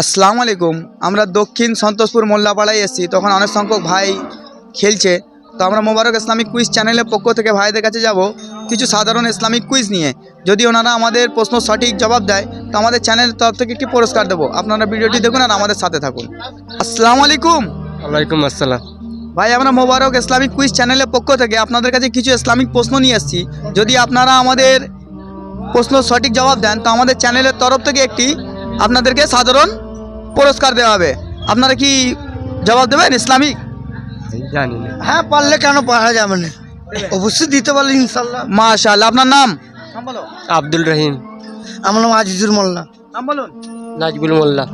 আসসালামু আলাইকুম। আমরা দক্ষিণ সন্তোষপুর মোল্লাপাড়ায় এসেছি, তখন অনেক সংখ্যক ভাই খেলছে। তো আমরা মোবারক ইসলামিক কুইজ চ্যানেলের পক্ষ থেকে ভাইদের কাছে যাব কিছু সাধারণ ইসলামিক কুইজ নিয়ে। যদি ওনারা আমাদের প্রশ্ন সঠিক জবাব দেয় তো আমাদের চ্যানেলের তরফ থেকে একটি পুরস্কার দেবো। আপনারা ভিডিওটি দেখুন আর আমাদের সাথে থাকুন। আসসালামু আলাইকুম। ওয়ালাইকুম আসসালাম। ভাই, আমরা মোবারক ইসলামিক কুইজ চ্যানেলের পক্ষ থেকে আপনাদের কাছে কিছু ইসলামিক প্রশ্ন নিয়ে এসেছি। যদি আপনারা আমাদের প্রশ্ন সঠিক জবাব দেন তো আমাদের চ্যানেলের তরফ থেকে একটি আপনাদেরকে সাধারণ পুরস্কার দেওয়া হবে। আপনারা কি জবাব দেবেন ইসলামিক? জানি না। হ্যাঁ, পারলে কেন পারা যাবে না, অবশ্যই দিতে পারলে ইনশাল্লাহ। মাশাআল্লাহ। আপনার নাম? আব্দুল রহিম। আমার নাম আজিজুর মোল্লা। নাম বলুন। নাজবুল মোল্লা।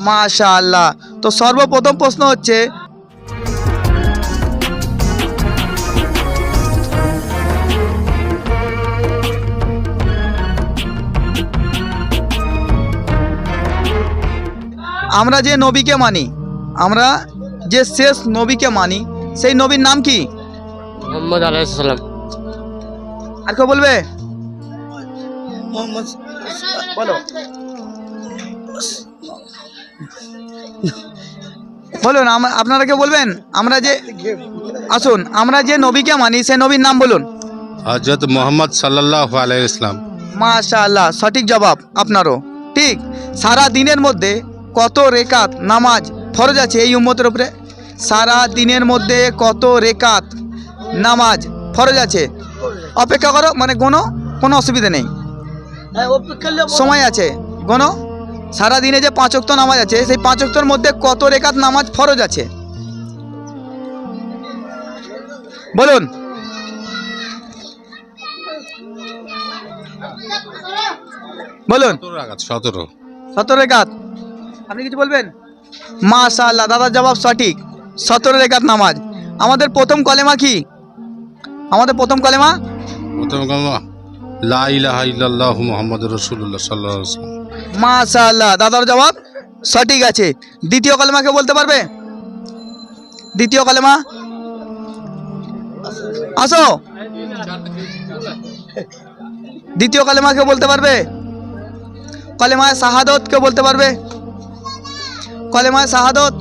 মাশাআল্লাহ। তো সর্বপ্রথম প্রশ্ন হচ্ছে, আমরা যে নবীকে মানি, আমরা যে শেষ নবীকে মানি সেই নবীর নাম কি? মোহাম্মদ আলাইহিস সালাম। আর কেউ বলবে? মোহাম্মদ বলো বলুন। আপনারা কেউ বলবেন? আমরা যে আসুন, আমরা যে নবীকে মানি সেই নবীর নাম বলুন। হযরত মুহাম্মদ সাল্লাল্লাহু আলাইহি ওয়াসাল্লাম। মাশাআল্লাহ, সঠিক জবাব আপনারও ঠিক। সারা দিনের মধ্যে কত রেকাত নামাজ ফরজ আছে এই উম্মতের উপরে? সারা দিনের মধ্যে কত রেকাত নামাজ ফরজ আছে? অপেক্ষা করো, মানে গোনো, কোনো অসুবিধা নেই, সময় আছে, গোনো। সারা দিনে যে 5 ওয়াক্ত নামাজ আছে সেই 5 ওয়াক্তের মধ্যে কত রেকাত নামাজ ফরজ আছে বলুন। বলুন। 17 রেকাত। আপনি কিছু বলবেন? মাশাআল্লাহ, দাদার জবাব সঠিক। 17 রেকাত নামাজ। আমাদের প্রথম কলেমা কি? আমাদের প্রথম কলেমা প্রথম কালমা লা ইলাহা ইল্লাল্লাহু মুহাম্মাদুর রাসূলুল্লাহ সাল্লাল্লাহু আলাইহি ওয়াসাল্লাম। মাশাআল্লাহ, দাদার জবাব সঠিক আছে। দ্বিতীয় কলেমা কে বলতে পারবে? দ্বিতীয় কলেমা আসো। দ্বিতীয় কলেমা কে বলতে পারবে? কলেমায়ে শাহাদত কে বলতে পারবে? কলেমায়ে শাহাদত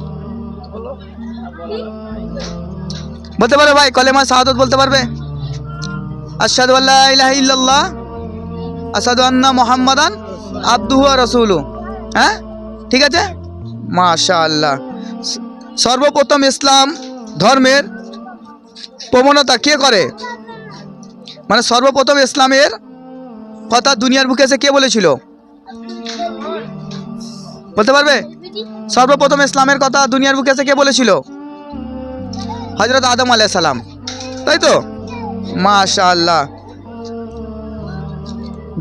বলতে পারবে ভাই? কলেমায়ে শাহাদত বলতে পারবে? আশহাদু আল্লা ইলাহা ইল্লাল্লাহ আশহাদু আন্না মুহাম্মাদান আবদুহু ওয়া রাসূলুহু। হ্যাঁ, ঠিক আছে, মাশাআল্লাহ। সর্বপ্রথম ইসলাম ধর্মের প্রবণতা কে করে? মানে সর্বপ্রথম ইসলামের কথা দুনিয়ার বুকে এসে কে বলেছিল? বলতে পারবে? সর্বপ্রথম ইসলামের কথা দুনিয়ার বুকে এসে কে বলেছিল? হযরত আদম আলাইহিস সালাম, তাই তো? মাশাআল্লাহ।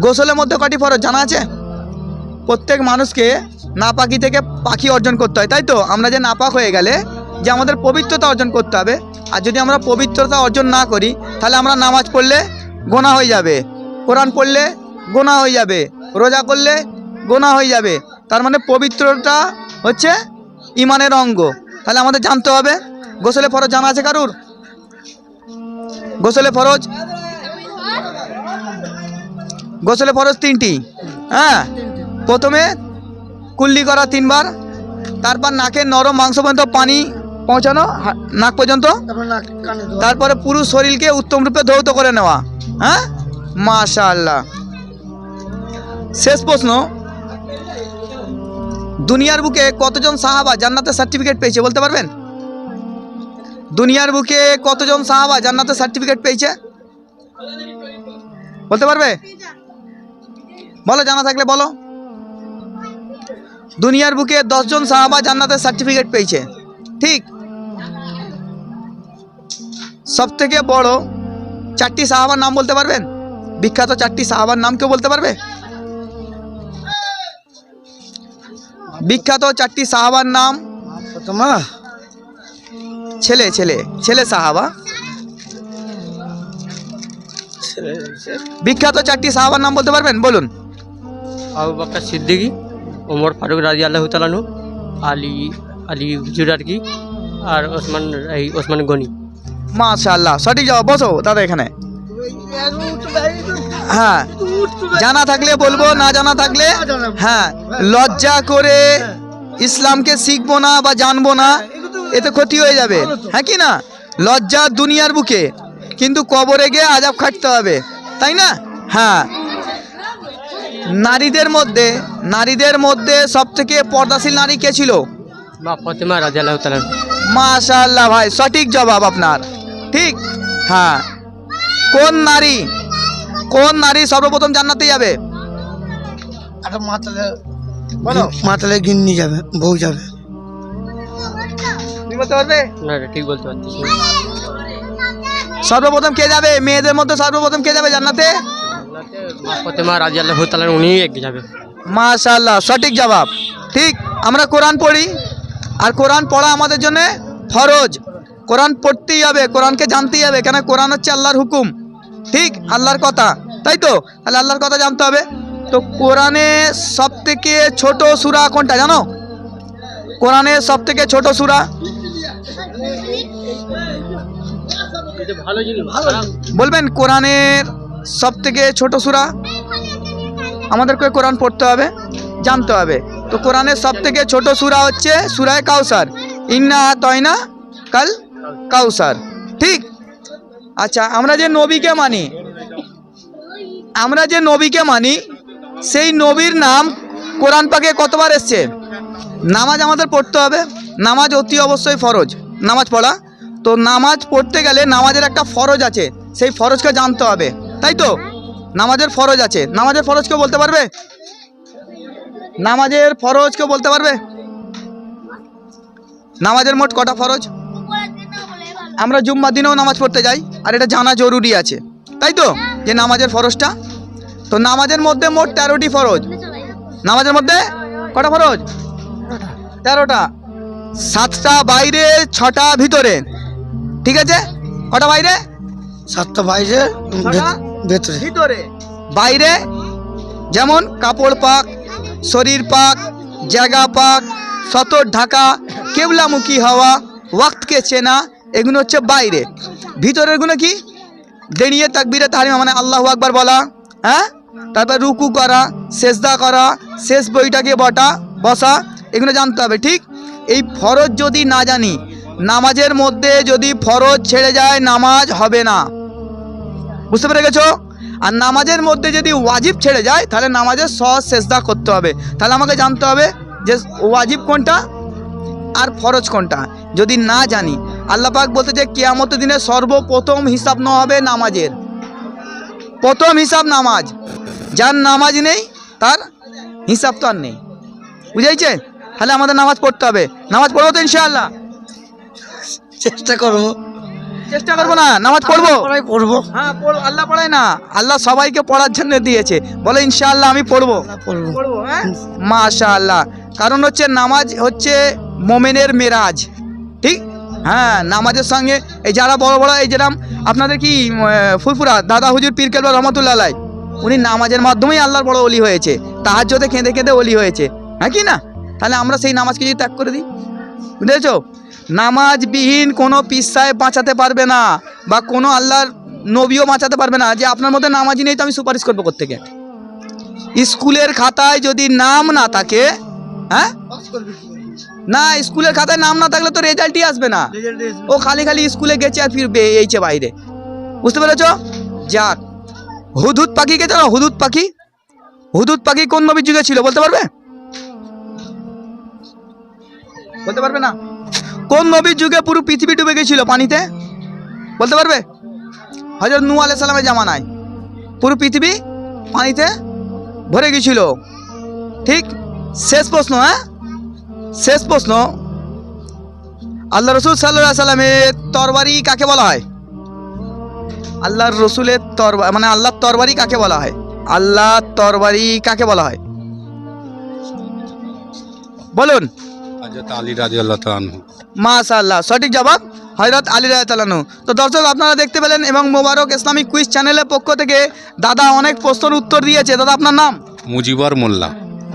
গোসলের মধ্যে কটি ফরজ জানা আছে? প্রত্যেক মানুষকে নাপাকি থেকে পাকি অর্জন করতে হয়, তাই তো? আমরা যে নাপাক হয়ে গেলে যে আমাদের পবিত্রতা অর্জন করতে হবে, আর যদি আমরা পবিত্রতা অর্জন না করি তাহলে আমরা নামাজ পড়লে গোনা হয়ে যাবে, কোরআন পড়লে গোনা হয়ে যাবে, রোজা করলে গোনা হয়ে যাবে। তার মানে পবিত্রতা হচ্ছে ইমানের অঙ্গ। তাহলে আমাদের জানতে হবে। গোসলে ফরজ জানা আছে কারুর? গোসলে ফরজ, গোসলে ফরজ 3টি। হ্যাঁ, প্রথমে কুল্লি করা 3 বার, তারপর নাকের নরম মাংস পর্যন্ত পানি পৌঁছানো, নাক পর্যন্ত, তারপরে পুরো শরীরকে উত্তম রূপে ধৌত করে নেওয়া। হ্যাঁ, মাশাআল্লাহ। শেষ প্রশ্ন, দুনিয়ার বুকে কতজন সাহাবা জান্নাতের সার্টিফিকেট পেয়েছে বলতে পারবেন? দুনিয়ার বুকে কতজন সাহাবা জান্নাতের সার্টিফিকেট পেয়েছে বলতে পারবে? বলো, জানা থাকলে বলো। দুনিয়ার বুকে 10 জন সাহাবা জান্নাতের সার্টিফিকেট পেয়েছে, ঠিক। সবথেকে বড় 4টি সাহাবার নাম বলতে পারবেন? বিখ্যাত 4টি সাহাবার নাম কেউ বলতে পারবে? বিখ্যাত 4টি সাহাবার নাম। ছেলে ছেলে ছেলে সাহাবা। বিখ্যাত 4টি সাহাবার নাম বলতে পারবেন? বলুন। আবু বকর সিদ্দিকী, ওমর ফারুক রাদিয়াল্লাহু তাআলা আনহু, আলী হুজুর আর কি, আর ওসমান গনি। মাশাআল্লাহ, সঠিক জবাব। বসো দাদা এখানে। হ্যাঁ, জানা থাকলে বলবো, না জানা থাকলে হ্যাঁ লজ্জা করে ইসলামকে শিখবো না বা জানবো না, এতে ক্ষতি হয়ে যাবে, হ্যাঁ কি না? লজ্জা দুনিয়ার বুকে, কিন্তু কবরে গিয়ে আজাব খাটতে হবে, তাই না? হ্যাঁ, নারীদের মধ্যে সব থেকে পর্দাশীল নারী কে ছিল? মা ফাতেমা রাদিয়াল্লাহু তাআলা। মাশাআল্লাহ ভাই, সঠিক জবাব আপনার, ঠিক। হ্যাঁ, কোন নারী সর্বপ্রথম জান্নাতে যাবে? একটা মাতালে বলো। মাতালে গিন্নি যাবে, বউ যাবে। তুমি বলতে পারবে? না এটা ঠিক বলতে পারতেছি না। সর্বপ্রথম কে যাবে? মেয়েদের মধ্যে সর্বপ্রথম কে যাবে জান্নাতে? মা ফাতেমা রাদিয়াল্লাহু তাআলা উনি এগিয়ে যাবে। মাশাআল্লাহ, সঠিক জবাব, ঠিক। আমরা কোরআন পড়ি, আর কোরআন পড়া আমাদের জন্য ফরজ। কোরআন পড়তেই হবে, কোরআনকে জানতেই হবে, কেন কোরআন হচ্ছে আল্লাহর হুকুম, ঠিক, আল্লাহর কথা, তাই তো? তাহলে আল্লাহর কথা জানতে হবে। তো কোরআনে সব থেকে ছোট সূরা কোনটা জানো? কোরআনের সব থেকে ছোট সূরা বলবেন? কোরআনের সব থেকে ছোট সূরা, আমাদেরকে কোরআন পড়তে হবে, জানতে হবে। তো কোরআনের সব থেকে ছোট সূরা হচ্ছে সূরা কাউসার, ইন্না আতাইনা কাল কাউসার, ঠিক। আচ্ছা, আমরা যে নবীকে মানি সেই নবীর নাম কোরআন পাকে কতবার এসছে? নামাজ আমাদের পড়তে হবে, নামাজ অতি অবশ্যই ফরজ, নামাজ পড়া। তো নামাজ পড়তে গেলে নামাজের একটা ফরজ আছে, সেই ফরজকে জানতে হবে, তাই তো? নামাজের ফরজ আছে, নামাজের ফরজ কেউ বলতে পারবে? নামাজের ফরজ কেউ বলতে পারবে? নামাজের মোট কটা ফরজ? আমরা জুম্মার দিনেও নামাজ পড়তে যাই, আর এটা জানা জরুরি আছে, তাই তো, যে নামাজের ফরজটা। তো নামাজের মধ্যে মোট 13টি ফরজ। নামাজের মধ্যে কটা ফরজ? 13টা। 7টা বাইরে, 6টা ভিতরে, ঠিক আছে? কটা বাইরে? 7টা বাইরে, 6টা ভেতরে। ভিতরে। বাইরে যেমন কাপড় পাক, শরীর পাক, জায়গা পাক, সতর ঢাকা, কেবলামুখী হওয়া, ওয়াক্তকে চেনা, এগুলো হচ্ছে বাইরে। ভিতরের গুলো কি? দাঁড়িয়ে তাকবীরে তাহরিমা মানে আল্লাহু আকবার বলা, হ্যাঁ, তারপর রুকু করা, সেজদা করা, শেষ বইটাকে বসা, এগুলো জানতে হবে, ঠিক। এই ফরজ যদি না জানি, নামাজের মধ্যে যদি ফরজ ছেড়ে যায় নামাজ হবে না, বুঝতে পেরে গেছো? আর নামাজের মধ্যে যদি ওয়াজিব ছেড়ে যায় তাহলে নামাজের সহজ সেজদা করতে হবে। তাহলে আমাকে জানতে হবে যে ওয়াজিব কোনটা আর ফরজ কোনটা। যদি না জানি, আল্লাহ পাক বলতে যে কিয়ামতের দিনে সর্বপ্রথম হিসাব নেওয়া হবে নামাজের, প্রথম হিসাব নামাজ। যার নামাজ নেই তার হিসাব তো আর নেই, বুঝাইছে? তাহলে আমাদের নামাজ পড়তে হবে। নামাজ পড়বো তো ইনশাআল্লাহ? চেষ্টা করবো না, নামাজ পড়বো, পড়বো। হ্যাঁ আল্লাহ পড়ায় না, আল্লাহ সবাইকে পড়ার জন্য দিয়েছে। বলে ইনশাআল্লাহ আমি পড়বো, পড়বো। হ্যাঁ মাশাআল্লাহ। কারণ হচ্ছে নামাজ হচ্ছে মোমেনের মেরাজ, ঠিক। হ্যাঁ, নামাজের সঙ্গে এই যারা বড় বড়, এই যেরকম আপনাদের কি ফুরফুরা দাদা হুজুর পীর কেবলা রহমতুল্লাহ আলাইহি, উনি নামাজের মাধ্যমেই আল্লাহর বড় ওলি হয়েছে, তাহাজ্জুদে কেঁদে কেঁদে ওলি হয়েছে, হ্যাঁ কি না? তাহলে আমরা সেই নামাজকে যদি ত্যাগ করে দিই, বুঝেছো? নামাজবিহীন কোনো পীর সাহেব বাঁচাতে পারবে না, বা কোনো আল্লাহর নবীও বাঁচাতে পারবে না। যে আপনার মধ্যে নামাজি নেই তো আমি সুপারিশ করবো কোত্থেকে? স্কুলের খাতায় যদি নাম না থাকে, হ্যাঁ না, স্কুলের খাতায় নাম না থাকলে তো রেজাল্টই আসবে না। ও খালি স্কুলে গেছে আর ফিরবে এইছে বাইরে, বুঝতে পেরেছো? যাক, হুদহুদ পাখিকে জানো? হুদহুদ পাখি কোন নবীর যুগে ছিল বলতে পারবে? বলতে পারবে না? কোন নবীর যুগে পুরো পৃথিবী ডুবে গেছিল পানিতে বলতে পারবে? হযরত নূহ আলাইহিস সালামের জামানায় পুরো পৃথিবী পানিতে ভরে গেছিল, ঠিক। শেষ প্রশ্ন, হ্যাঁ শেষ প্রশ্ন, আল্লাহ রসুল সাল্লাল্লাহু আলাইহি সাল্লামের তরবারি কাকে বলা হয়? আল্লাহর রসুলের তরবারি মানে আল্লাহর তরবারি কাকে বলা হয়? আল্লাহর তরবারি কাকে বলা হয় বলুন? হযরত আলী রাদিয়াল্লাহু তাআলা আনহু। মাশাআল্লাহ, সঠিক জবাব হযরত আলী রাদিয়াল্লাহু তাআলা আনহু। তো দর্শক আপনারা দেখতে পেলেন, এবং মোবারক ইসলামিক কুইজ চ্যানেলের পক্ষ থেকে দাদা অনেক প্রশ্নের উত্তর দিয়েছে। দাদা আপনার নাম? মুজিবর মোল্লা।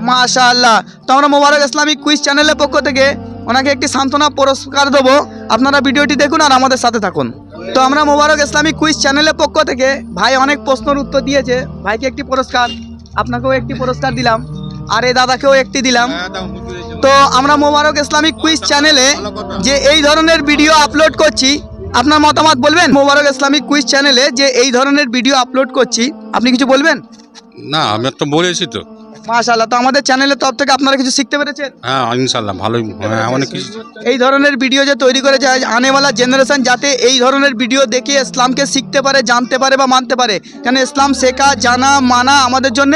মাশাআল্লাহ। তো আমরা মোবারক ইসলামিক কুইজ চ্যানেলের পক্ষ থেকে ওনাকে একটি সান্ত্বনা পুরস্কার দেবো। আপনারা ভিডিওটি দেখুন আর আমাদের সাথে থাকুন। তো আমরা মোবারক ইসলামিক কুইজ চ্যানেলের পক্ষ থেকে, ভাই অনেক প্রশ্নের উত্তর দিয়েছে, ভাইকে একটি পুরস্কার, আপনাকেও একটি পুরস্কার দিলাম, আর এই দাদাকেও একটি দিলাম। তো আমরা মোবারক ইসলামিক কুইজ চ্যানেলে যে এই ধরনের ভিডিও আপলোড করছি, আপনার মতামত বলবেন? মোবারক ইসলামিক কুইজ চ্যানেলে যে এই ধরনের ভিডিও আপলোড করছি, আপনি কিছু বলবেন? না, আমি তো বলেছি তো। মাশাআল্লাহ। তো আমাদের চ্যানেলের তরফ থেকে আপনারা কিছু শিখতে পেরেছেন? হ্যাঁ, ইনশাল্লাহ ভালোই, হ্যাঁ, অনেক কিছু। এই ধরনের ভিডিও যে তৈরি করেছে আনেওয়ালা জেনারেশন যাতে এই ধরনের ভিডিও দেখে ইসলামকে শিখতে পারে, জানতে পারে বা মানতে পারে, কেন ইসলাম শেখা, জানা, মানা আমাদের জন্য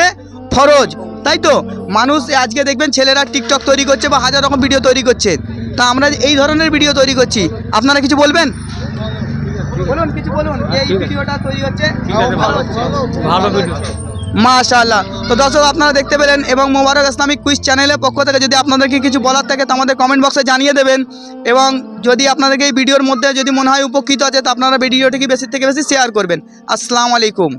ফরজ, তাই তো? মানুষ আজকে দেখবেন ছেলেরা টিকটক তৈরি করছে বা হাজার রকম ভিডিও তৈরি করছে, তা আমরা এই ধরনের ভিডিও তৈরি করছি, আপনারা কিছু বলবেন? বলুন, কিছু বলুন। এই ভিডিওটা তৈরি হচ্ছে ভালো ভিডিও। মাশাআল্লাহ। তো দর্শক আপনারা দেখতে পেলেন, এবং মোবারক ইসলামিক কুইজ চ্যানেলের পক্ষ থেকে যদি আপনাদেরকে কিছু বলার থাকে তো আমাদের কমেন্ট বক্সে জানিয়ে দেবেন, এবং যদি আপনাদেরকে এই ভিডিওর মধ্যে যদি মনে হয় উপকৃত আছে তো আপনারা ভিডিওটিকে বেশি থেকে বেশি শেয়ার করবেন। আসসালামু আলাইকুম।